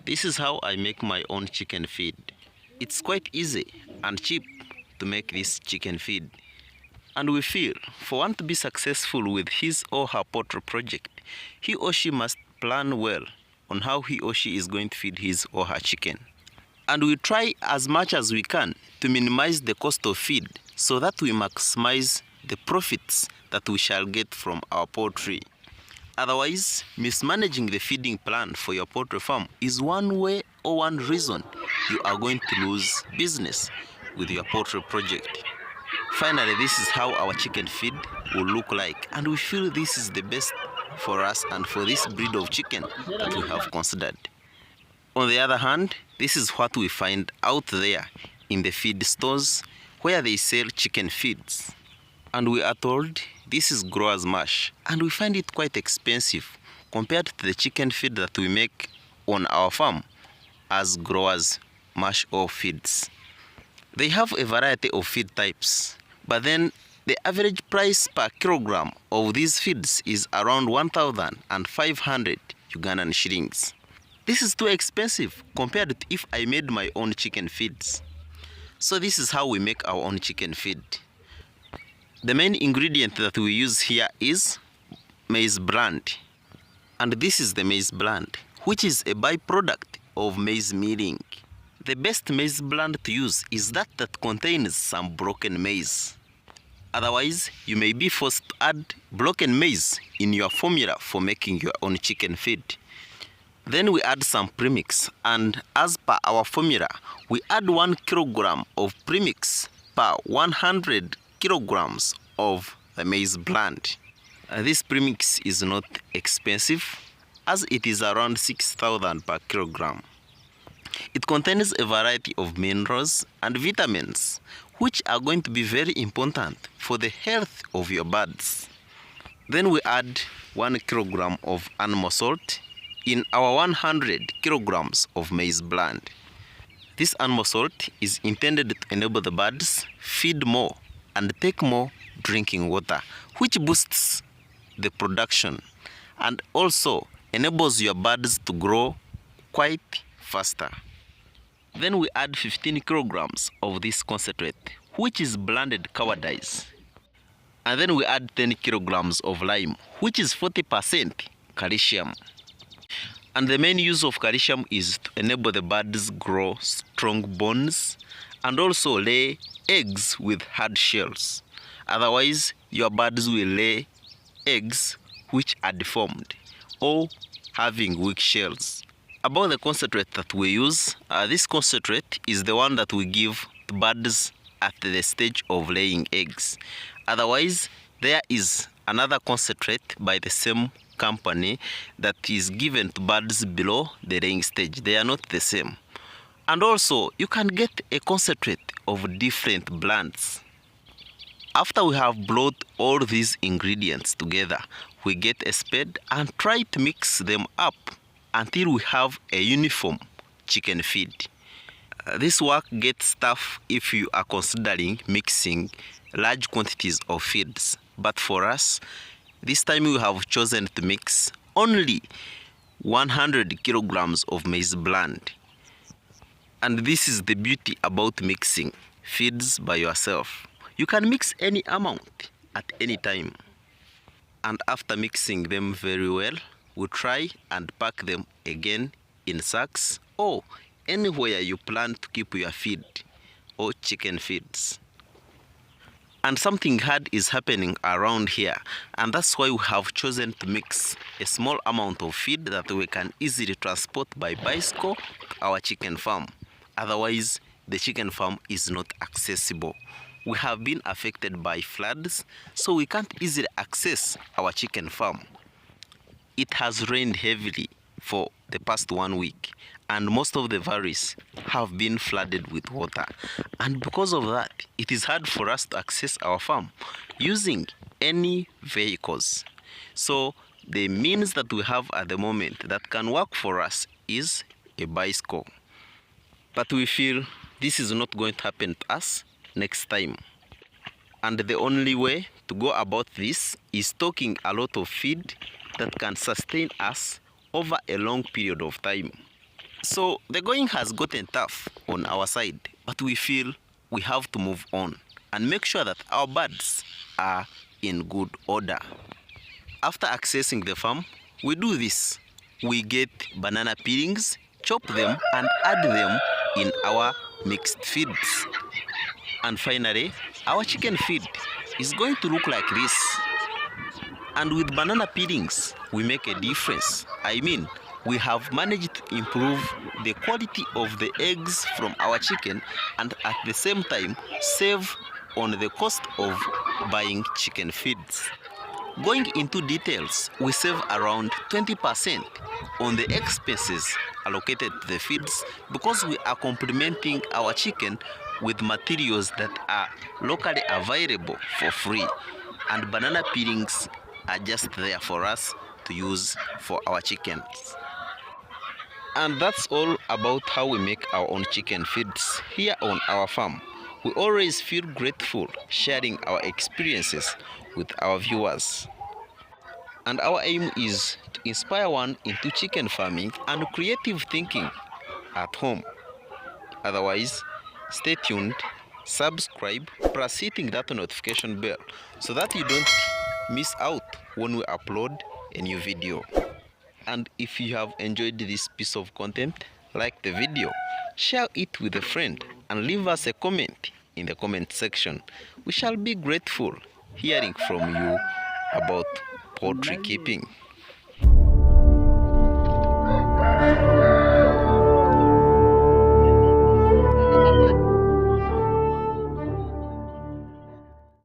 This is how I make my own chicken feed. It's quite easy and cheap to make this chicken feed. And we feel for one to be successful with his or her poultry project, he or she must plan well on how he or she is going to feed his or her chicken. And we try as much as we can to minimize the cost of feed so that we maximize the profits that we shall get from our poultry. Otherwise, mismanaging the feeding plan for your poultry farm is one way or one reason you are going to lose business with your poultry project. Finally, this is how our chicken feed will look like, and we feel this is the best for us and for this breed of chicken that we have considered. On the other hand, this is what we find out there in the feed stores where they sell chicken feeds. And we are told this is growers mash, and we find it quite expensive compared to the chicken feed that we make on our farm as growers mash or feeds. They have a variety of feed types, but then the average price per kilogram of these feeds is around 1,500 Ugandan shillings. This is too expensive compared to if I made my own chicken feeds. So this is how we make our own chicken feed. The main ingredient that we use here is maize bran. And this is the maize bran, which is a byproduct of maize milling. The best maize bran to use is that contains some broken maize. Otherwise, you may be forced to add broken maize in your formula for making your own chicken feed. Then we add some premix, and as per our formula, we add 1 kilogram of premix per 100 kilograms of the maize bran. This premix is not expensive as it is around 6,000 per kilogram. It contains a variety of minerals and vitamins which are going to be very important for the health of your birds. Then we add 1 kilogram of animal salt in our 100 kilograms of maize bran. This animal salt is intended to enable the birds feed more and take more drinking water, which boosts the production and also enables your birds to grow quite faster. Then we add 15 kilograms of this concentrate, which is blended cowardice. And then we add 10 kilograms of lime, which is 40% calcium. And the main use of calcium is to enable the birds grow strong bones and also lay eggs with hard shells. Otherwise, your birds will lay eggs which are deformed or having weak shells. About the concentrate that we use, this concentrate is the one that we give to birds at the stage of laying eggs. Otherwise, there is another concentrate by the same company that is given to birds below the laying stage. They are not the same. And also, you can get a concentrate of different brands. After we have brought all these ingredients together, we get a spade and try to mix them up until we have a uniform chicken feed. This work gets tough if you are considering mixing large quantities of feeds. But for us, this time we have chosen to mix only 100 kilograms of maize bran. And this is the beauty about mixing feeds by yourself. You can mix any amount at any time. And after mixing them very well, we try and pack them again in sacks or anywhere you plan to keep your feed or chicken feeds. And something hard is happening around here, and that's why we have chosen to mix a small amount of feed that we can easily transport by bicycle to our chicken farm. Otherwise, the chicken farm is not accessible. We have been affected by floods, so we can't easily access our chicken farm. It has rained heavily for the past 1 week, and most of the valleys have been flooded with water. And because of that, it is hard for us to access our farm using any vehicles. So the means that we have at the moment that can work for us is a bicycle. But we feel this is not going to happen to us next time. And the only way to go about this is stocking a lot of feed that can sustain us over a long period of time. So the going has gotten tough on our side, but we feel we have to move on and make sure that our birds are in good order. After accessing the farm, we do this. We get banana peelings, chop them and add them in our mixed feeds. And finally, our chicken feed is going to look like this. And with banana peelings, we make a difference. I mean, we have managed to improve the quality of the eggs from our chicken and at the same time save on the cost of buying chicken feeds. Going into details, we save around 20% on the expenses allocated to the feeds because we are complementing our chicken with materials that are locally available for free, and banana peelings are just there for us to use for our chickens. And that's all about how we make our own chicken feeds here on our farm. We always feel grateful sharing our experiences with our viewers. And our aim is to inspire one into chicken farming and creative thinking at home. Otherwise, stay tuned, subscribe, plus hitting that notification bell so that you don't miss out when we upload a new video. And if you have enjoyed this piece of content, like the video, share it with a friend and leave us a comment in the comment section. We shall be grateful hearing from you about poultry keeping.